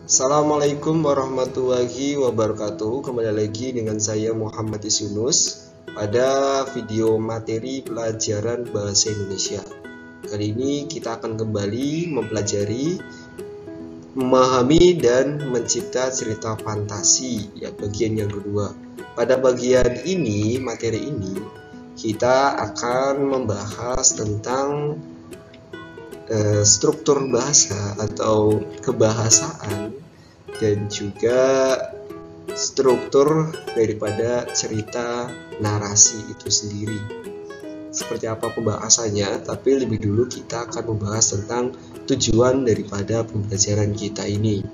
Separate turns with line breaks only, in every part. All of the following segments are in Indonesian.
Assalamualaikum warahmatullahi wabarakatuh. Kembali lagi dengan saya Muhammad Isyunus pada video materi pelajaran bahasa Indonesia. Kali ini kita akan kembali mempelajari, memahami dan mencipta cerita fantasi, ya, bagian yang kedua. Pada bagian ini, materi ini, kita akan membahas tentang struktur bahasa atau kebahasaan dan juga struktur daripada cerita narasi itu sendiri. Seperti apa pembahasannya, tapi lebih dulu kita akan membahas tentang tujuan daripada pembelajaran kita ini.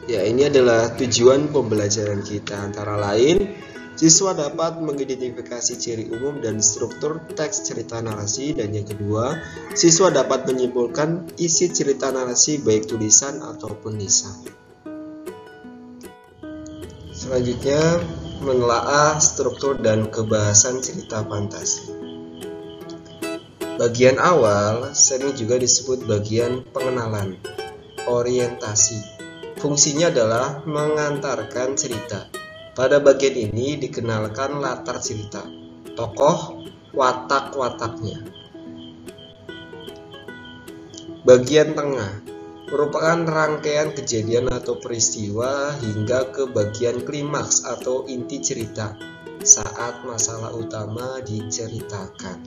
Ya, ini adalah tujuan pembelajaran kita, antara lain siswa dapat mengidentifikasi ciri umum dan struktur teks cerita narasi, dan yang kedua, siswa dapat menyimpulkan isi cerita narasi baik tulisan ataupun lisan. Selanjutnya, menelaah struktur dan kebahasan cerita fantasi. Bagian awal sering juga disebut bagian pengenalan, orientasi. Fungsinya adalah mengantarkan cerita. Pada bagian ini dikenalkan latar cerita, tokoh, watak-wataknya. Bagian tengah merupakan rangkaian kejadian atau peristiwa hingga ke bagian klimaks atau inti cerita saat masalah utama diceritakan.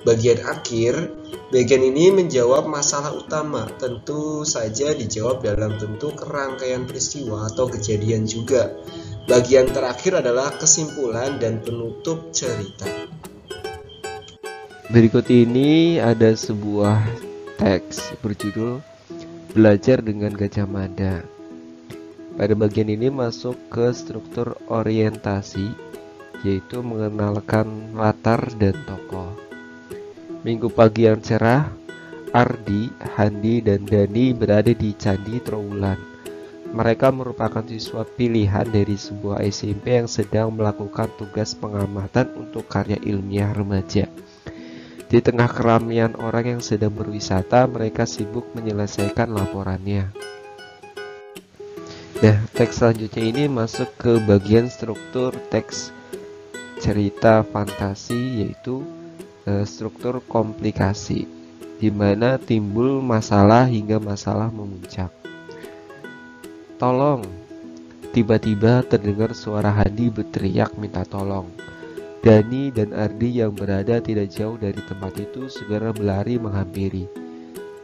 Bagian akhir, bagian ini menjawab masalah utama, tentu saja dijawab dalam bentuk rangkaian peristiwa atau kejadian juga. Bagian terakhir adalah kesimpulan dan penutup cerita.
Berikut ini ada sebuah teks berjudul Belajar dengan Gajah Mada. Pada bagian ini masuk ke struktur orientasi, yaitu mengenalkan latar dan tokoh. Minggu pagi yang cerah, Ardi, Handi, dan Dani berada di Candi Trowulan. Mereka merupakan siswa pilihan dari sebuah SMP yang sedang melakukan tugas pengamatan untuk karya ilmiah remaja. Di tengah keramaian orang yang sedang berwisata, mereka sibuk menyelesaikan laporannya. Nah, teks selanjutnya ini masuk ke bagian struktur teks cerita fantasi, yaitu struktur komplikasi, di mana timbul masalah hingga masalah memuncak. Tolong! Tiba-tiba terdengar suara Handi berteriak minta tolong. Dani dan Ardi yang berada tidak jauh dari tempat itu segera berlari menghampiri.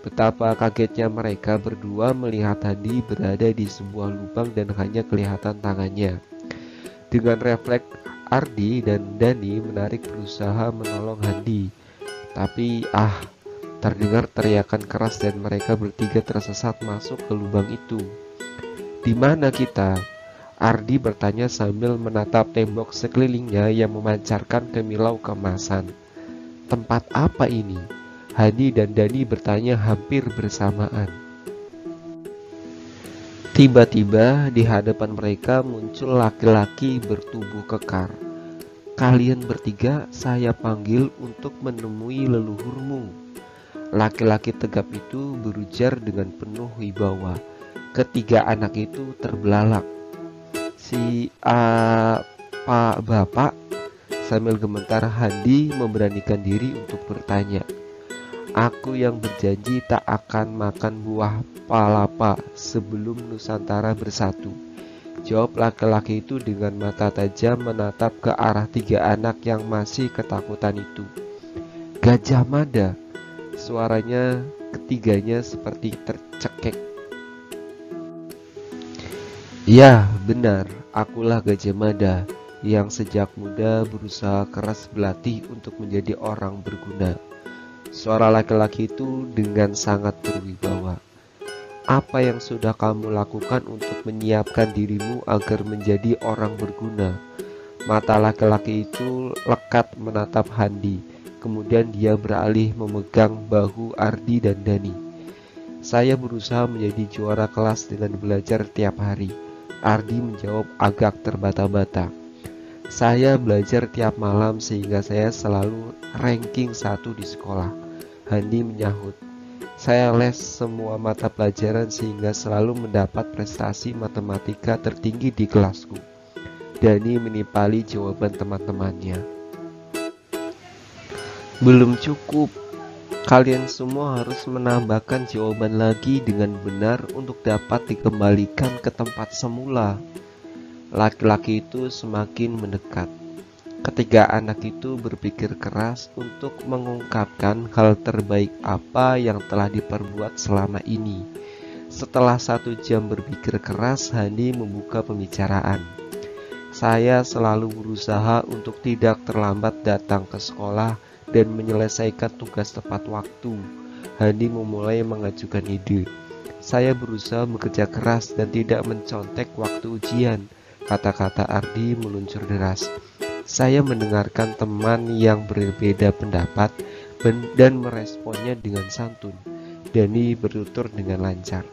Betapa kagetnya mereka berdua melihat Handi berada di sebuah lubang dan hanya kelihatan tangannya. Dengan refleks, Ardi dan Dani menarik berusaha menolong Handi. Tapi terdengar teriakan keras dan mereka bertiga tersesat masuk ke lubang itu. Di mana kita? Ardi bertanya sambil menatap tembok sekelilingnya yang memancarkan kemilau keemasan. Tempat apa ini? Handi dan Dani bertanya hampir bersamaan. Tiba-tiba di hadapan mereka muncul laki-laki bertubuh kekar. Kalian bertiga saya panggil untuk menemui leluhurmu. Laki-laki tegap itu berujar dengan penuh wibawa. Ketiga anak itu terbelalak. Pak Bapak, sambil gemetar Handi memberanikan diri untuk bertanya. Aku yang berjanji tak akan makan buah palapa sebelum Nusantara bersatu, jawab laki-laki itu dengan mata tajam menatap ke arah tiga anak yang masih ketakutan itu. Gajah Mada, suaranya ketiganya seperti tercekek. Ya, benar, akulah Gajah Mada yang sejak muda berusaha keras berlatih untuk menjadi orang berguna. Suara laki-laki itu dengan sangat berwibawa. Apa yang sudah kamu lakukan untuk menyiapkan dirimu agar menjadi orang berguna? Mata laki-laki itu lekat menatap Handi, kemudian dia beralih memegang bahu Ardi dan Dani. Saya berusaha menjadi juara kelas dengan belajar tiap hari. Ardi menjawab agak terbata-bata. Saya belajar tiap malam sehingga saya selalu ranking 1 di sekolah. Handi menyahut. Saya les semua mata pelajaran sehingga selalu mendapat prestasi matematika tertinggi di kelasku. Dani menipali jawaban teman-temannya. Belum cukup. Kalian semua harus menambahkan jawaban lagi dengan benar untuk dapat dikembalikan ke tempat semula. Laki-laki itu semakin mendekat. Ketiga anak itu berpikir keras untuk mengungkapkan hal terbaik apa yang telah diperbuat selama ini. Setelah 1 jam berpikir keras, Hani membuka pembicaraan. Saya selalu berusaha untuk tidak terlambat datang ke sekolah dan menyelesaikan tugas tepat waktu. Hani memulai mengajukan ide. Saya berusaha bekerja keras dan tidak mencontek waktu ujian. Kata-kata Ardi meluncur deras. Saya mendengarkan teman yang berbeda pendapat dan meresponnya dengan santun. Dani bertutur dengan lancar.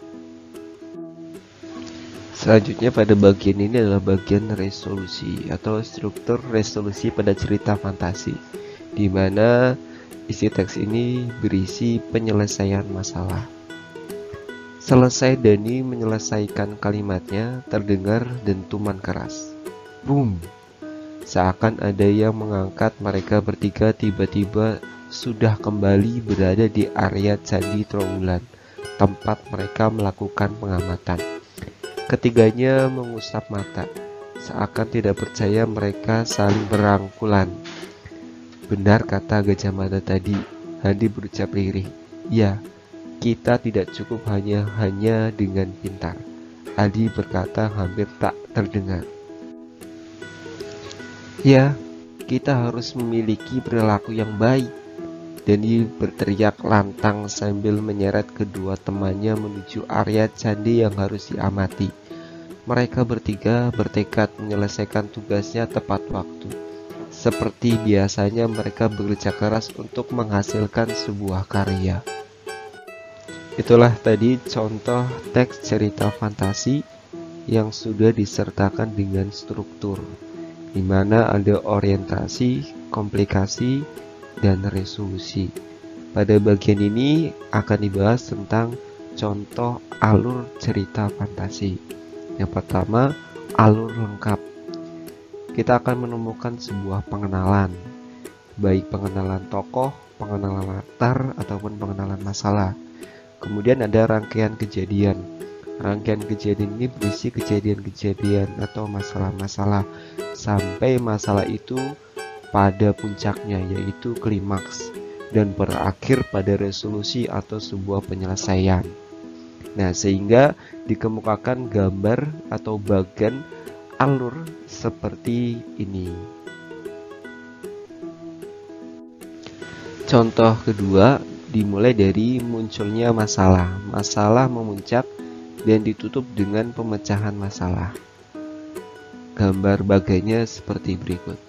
Selanjutnya pada bagian ini adalah bagian resolusi atau struktur resolusi pada cerita fantasi, di mana isi teks ini berisi penyelesaian masalah. Selesai Dani menyelesaikan kalimatnya, terdengar dentuman keras. Boom! Seakan ada yang mengangkat mereka bertiga tiba-tiba sudah kembali berada di area Candi Trowulan, tempat mereka melakukan pengamatan. Ketiganya mengusap mata, seakan tidak percaya mereka saling berangkulan. Benar kata Gajah Mada tadi, Hadi berucap lirih. Ya, kita tidak cukup hanya dengan pintar. Adi berkata hampir tak terdengar. Ya, kita harus memiliki perilaku yang baik. Dani berteriak lantang sambil menyeret kedua temannya menuju area candi yang harus diamati. Mereka bertiga bertekad menyelesaikan tugasnya tepat waktu. Seperti biasanya mereka bekerja keras untuk menghasilkan sebuah karya. Itulah tadi contoh teks cerita fantasi yang sudah disertakan dengan struktur, di mana ada orientasi, komplikasi, dan resolusi. Pada bagian ini akan dibahas tentang contoh alur cerita fantasi. Yang pertama, alur lengkap. Kita akan menemukan sebuah pengenalan, baik pengenalan tokoh, pengenalan latar, ataupun pengenalan masalah. Kemudian ada rangkaian kejadian. Rangkaian kejadian ini berisi kejadian-kejadian atau masalah-masalah sampai masalah itu pada puncaknya, yaitu klimaks, dan berakhir pada resolusi atau sebuah penyelesaian. Nah, sehingga dikemukakan gambar atau bagan alur seperti ini. Contoh kedua dimulai dari munculnya masalah. Masalah memuncak dan ditutup dengan pemecahan masalah. Gambar baganya seperti berikut.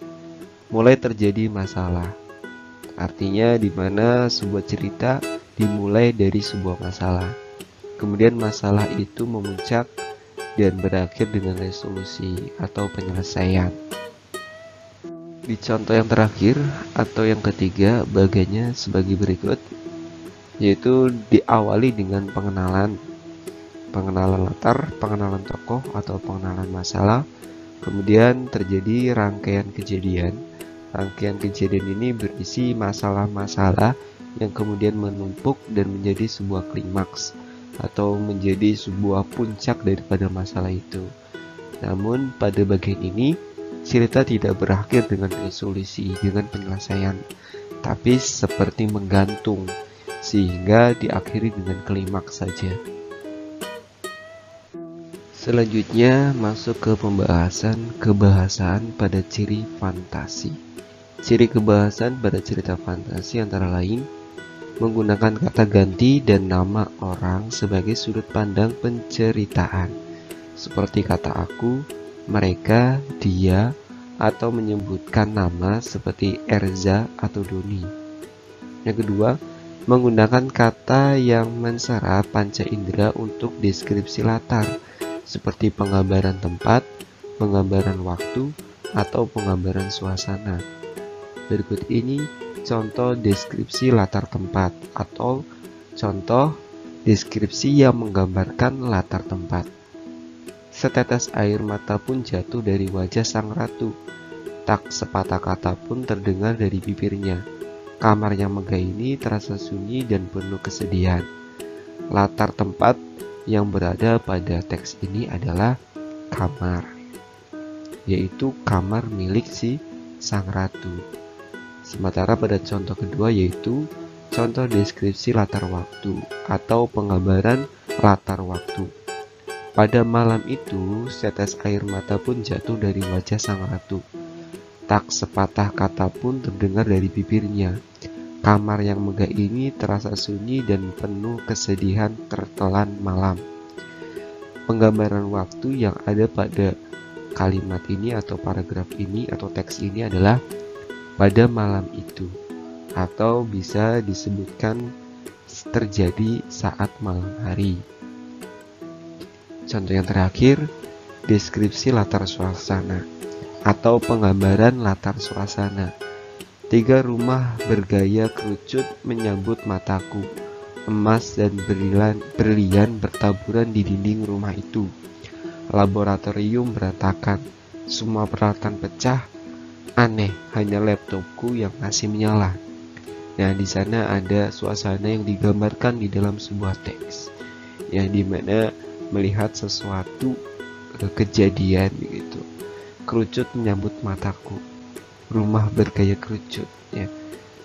Mulai terjadi masalah. Artinya di mana sebuah cerita dimulai dari sebuah masalah. Kemudian masalah itu memuncak dan berakhir dengan resolusi atau penyelesaian. Di contoh yang terakhir atau yang ketiga baganya sebagai berikut, yaitu diawali dengan pengenalan latar, pengenalan tokoh atau pengenalan masalah. Kemudian terjadi rangkaian kejadian. Rangkaian kejadian ini berisi masalah-masalah yang kemudian menumpuk dan menjadi sebuah klimaks atau menjadi sebuah puncak daripada masalah itu. Namun pada bagian ini cerita tidak berakhir dengan resolusi, dengan penyelesaian, tapi seperti menggantung, sehingga diakhiri dengan klimaks saja. Selanjutnya masuk ke kebahasaan pada ciri fantasi. Ciri kebahasan pada cerita fantasi antara lain menggunakan kata ganti dan nama orang sebagai sudut pandang penceritaan, seperti kata aku, mereka, dia, atau menyebutkan nama seperti Erza atau Doni. Yang kedua, menggunakan kata yang menserap panca indera untuk deskripsi latar, seperti penggambaran tempat, penggambaran waktu, atau penggambaran suasana. Berikut ini contoh deskripsi latar tempat atau Contoh, deskripsi yang menggambarkan latar tempat. Setetes air mata pun jatuh dari wajah sang ratu. Tak sepatah kata pun terdengar dari bibirnya. Kamar yang megah ini terasa sunyi dan penuh kesedihan. Latar tempat yang berada pada teks ini adalah kamar, yaitu kamar milik si sang ratu. Sementara pada contoh kedua yaitu contoh deskripsi latar waktu atau penggambaran latar waktu. Pada malam itu, setetes air mata pun jatuh dari wajah sang ratu. Tak sepatah kata pun terdengar dari bibirnya. Kamar yang megah ini terasa sunyi dan penuh kesedihan tertelan malam. Penggambaran waktu yang ada pada kalimat ini atau paragraf ini atau teks ini adalah pada malam itu, atau bisa disebutkan terjadi saat malam hari. Contoh yang terakhir, deskripsi latar suasana atau penggambaran latar suasana. 3 rumah bergaya kerucut menyambut mataku. Emas dan berlian bertaburan di dinding rumah itu. Laboratorium berantakan, semua peralatan pecah. Aneh, hanya laptopku yang masih menyala. Nah, di sana ada suasana yang digambarkan di dalam sebuah teks, yang dimana melihat sesuatu kejadian begitu. Kerucut menyambut mataku. Rumah bergaya kerucut. Ya,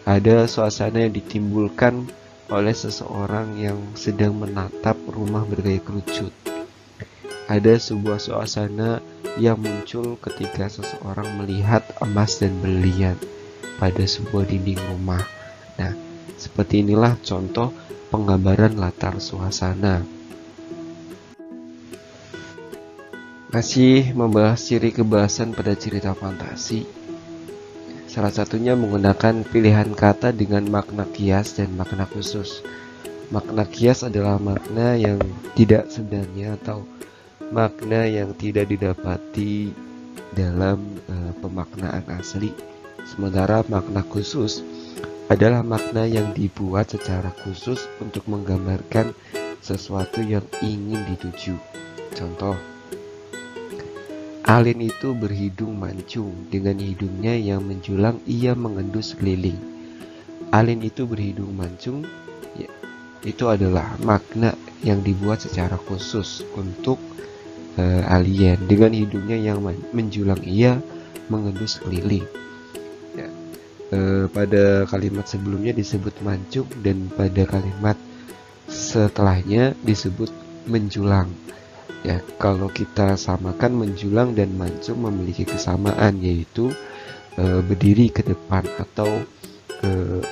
ada suasana yang ditimbulkan oleh seseorang yang sedang menatap rumah bergaya kerucut. Ada sebuah suasana yang muncul ketika seseorang melihat emas dan berlian pada sebuah dinding rumah. Nah, seperti inilah contoh penggambaran latar suasana. Masih membahas ciri kebahasan pada cerita fantasi. Salah satunya menggunakan pilihan kata dengan makna kias dan makna khusus. Makna kias adalah makna yang tidak sebenarnya atau makna yang tidak didapati dalam pemaknaan asli. Sementara makna khusus adalah makna yang dibuat secara khusus untuk menggambarkan sesuatu yang ingin dituju. Contoh, Alin itu berhidung mancung, dengan hidungnya yang menjulang ia mengendus keliling. Alin itu berhidung mancung, ya, itu adalah makna yang dibuat secara khusus untuk alien. Dengan hidungnya yang menjulang ia mengendus keliling. Ya, pada kalimat sebelumnya disebut mancung dan pada kalimat setelahnya disebut menjulang. Ya, kalau kita samakan, menjulang dan mancung memiliki kesamaan, yaitu berdiri ke depan atau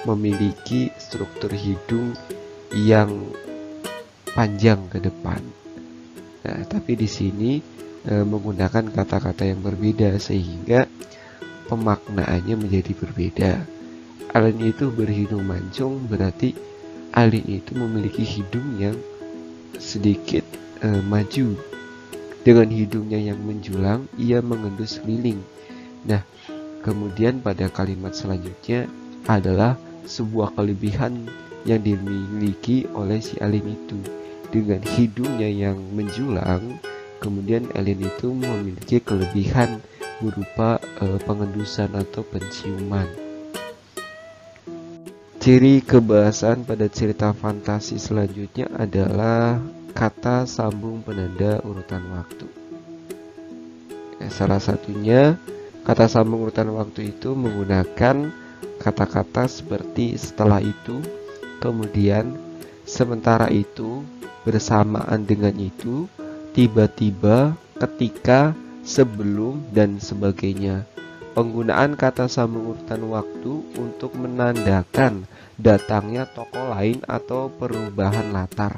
memiliki struktur hidung yang panjang ke depan. Nah, tapi di sini menggunakan kata-kata yang berbeda sehingga pemaknaannya menjadi berbeda. Alin itu berhidung mancung berarti Alin itu memiliki hidung yang sedikit maju. Dengan hidungnya yang menjulang, ia mengendus keliling. Nah, kemudian pada kalimat selanjutnya adalah sebuah kelebihan yang dimiliki oleh si Alin itu. Dengan hidungnya yang menjulang, kemudian Alin itu memiliki kelebihan berupa pengendusan atau penciuman. Ciri kebahasan pada cerita fantasi selanjutnya adalah kata sambung penanda urutan waktu. Salah satunya kata sambung urutan waktu itu menggunakan kata-kata seperti setelah itu, kemudian, sementara itu, bersamaan dengan itu, tiba-tiba, ketika, sebelum, dan sebagainya. Penggunaan kata sambung urutan waktu untuk menandakan datangnya tokoh lain atau perubahan latar,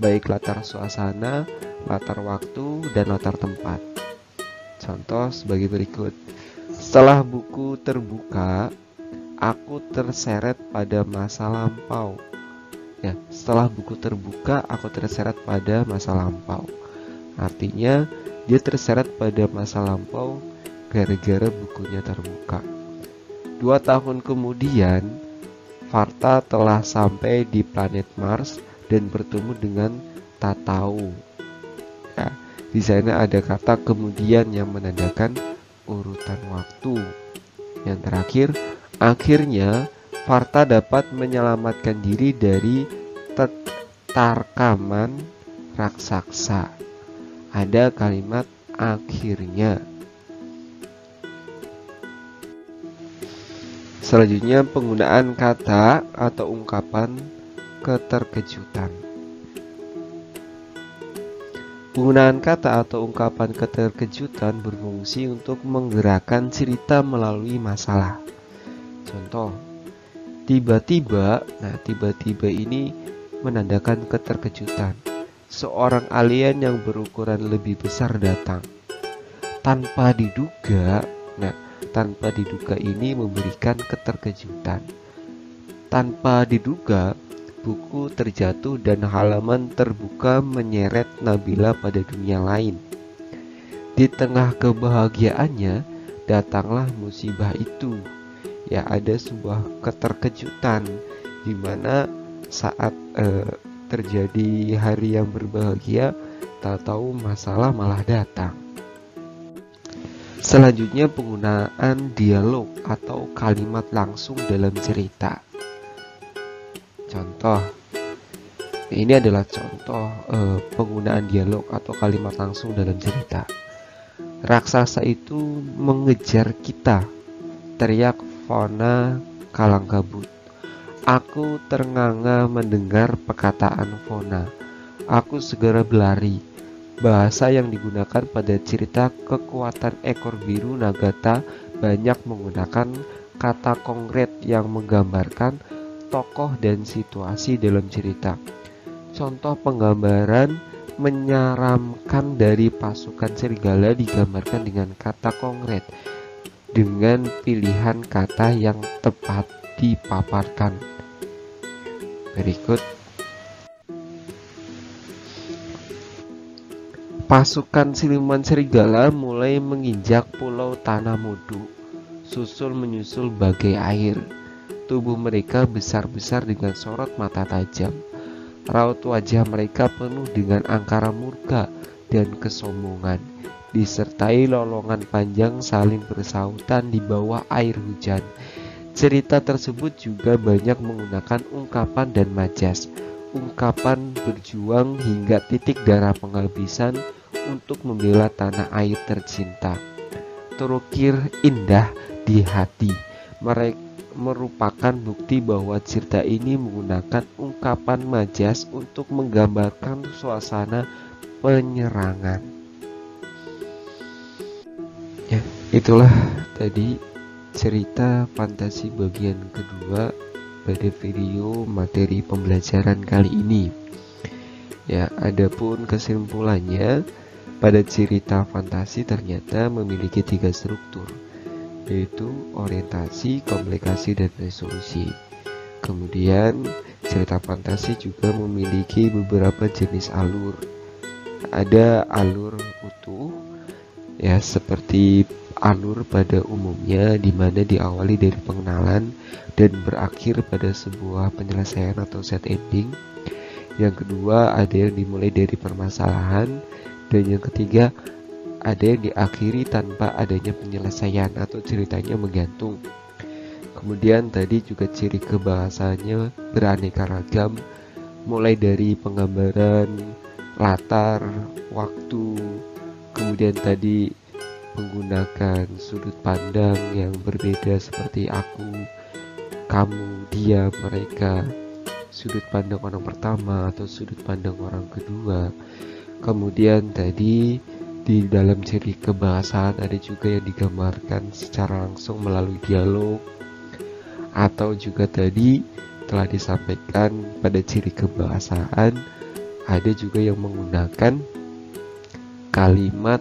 baik latar suasana, latar waktu, dan latar tempat. Contoh sebagai berikut. Setelah buku terbuka, aku terseret pada masa lampau. Ya, setelah buku terbuka, aku terseret pada masa lampau. Artinya, dia terseret pada masa lampau gara-gara bukunya terbuka. 2 tahun kemudian, Varta telah sampai di planet Mars dan bertemu dengan Tatau. Ya, di sana ada kata kemudian yang menandakan urutan waktu. Yang terakhir, akhirnya Varta dapat menyelamatkan diri dari Tarkaman raksasa. Ada kalimat akhirnya. Selanjutnya, penggunaan kata atau ungkapan keterkejutan. Penggunaan kata atau ungkapan keterkejutan berfungsi untuk menggerakkan cerita melalui masalah. Contoh, tiba-tiba. Nah, tiba-tiba ini menandakan keterkejutan. Seorang alien yang berukuran lebih besar datang. Tanpa diduga. Nah, tanpa diduga ini memberikan keterkejutan. Tanpa diduga, buku terjatuh dan halaman terbuka menyeret Nabila pada dunia lain. Di tengah kebahagiaannya, datanglah musibah itu. Ya, ada sebuah keterkejutan di mana saat terjadi hari yang berbahagia, tak tahu masalah malah datang. Selanjutnya, penggunaan dialog atau kalimat langsung dalam cerita. Contoh, ini adalah contoh penggunaan dialog atau kalimat langsung dalam cerita. Raksasa itu mengejar kita, teriak Fauna kalang kabut. Aku ternganga mendengar perkataan Fauna. Aku segera berlari. Bahasa yang digunakan pada cerita kekuatan ekor biru Nagata banyak menggunakan kata konkret yang menggambarkan tokoh dan situasi dalam cerita. Contoh penggambaran menyeramkan dari pasukan serigala digambarkan dengan kata konkret dengan pilihan kata yang tepat dipaparkan. Berikut, pasukan siluman serigala mulai menginjak pulau Tanamodu, susul menyusul bagai air. Tubuh mereka besar-besar dengan sorot mata tajam. Raut wajah mereka penuh dengan angkara murka dan kesombongan, disertai lolongan panjang saling bersautan di bawah air hujan. Cerita tersebut juga banyak menggunakan ungkapan dan majas. Ungkapan berjuang hingga titik darah penghabisan untuk membela tanah air tercinta. Terukir indah di hati. Mereka merupakan bukti bahwa cerita ini menggunakan ungkapan majas untuk menggambarkan suasana penyerangan. Ya, itulah tadi cerita fantasi bagian kedua pada video materi pembelajaran kali ini. Ya, adapun kesimpulannya, pada cerita fantasi ternyata memiliki 3 struktur, yaitu orientasi, komplikasi, dan resolusi. Kemudian cerita fantasi juga memiliki beberapa jenis alur. Ada alur utuh, ya, seperti alur pada umumnya, di mana diawali dari pengenalan dan berakhir pada sebuah penyelesaian atau set ending. Yang kedua, ada yang dimulai dari permasalahan, dan yang ketiga, ada yang diakhiri tanpa adanya penyelesaian atau ceritanya menggantung. Kemudian tadi juga ciri kebahasaannya beraneka ragam, mulai dari penggambaran latar, waktu, kemudian tadi menggunakan sudut pandang yang berbeda seperti aku, kamu, dia, mereka, sudut pandang orang pertama atau sudut pandang orang kedua. Kemudian tadi di dalam ciri kebahasaan ada juga yang digambarkan secara langsung melalui dialog, atau juga tadi telah disampaikan pada ciri kebahasaan ada juga yang menggunakan kalimat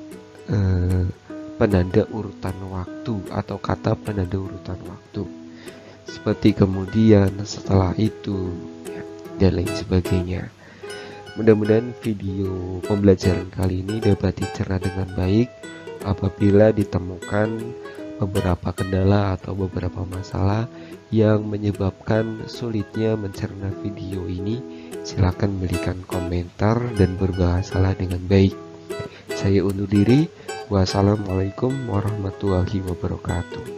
penanda urutan waktu atau kata penanda urutan waktu seperti kemudian, setelah itu, dan lain sebagainya. Mudah-mudahan video pembelajaran kali ini dapat dicerna dengan baik. Apabila ditemukan beberapa kendala atau beberapa masalah yang menyebabkan sulitnya mencerna video ini, silakan berikan komentar dan berbahasalah dengan baik. Saya undur diri. Wassalamualaikum warahmatullahi wabarakatuh.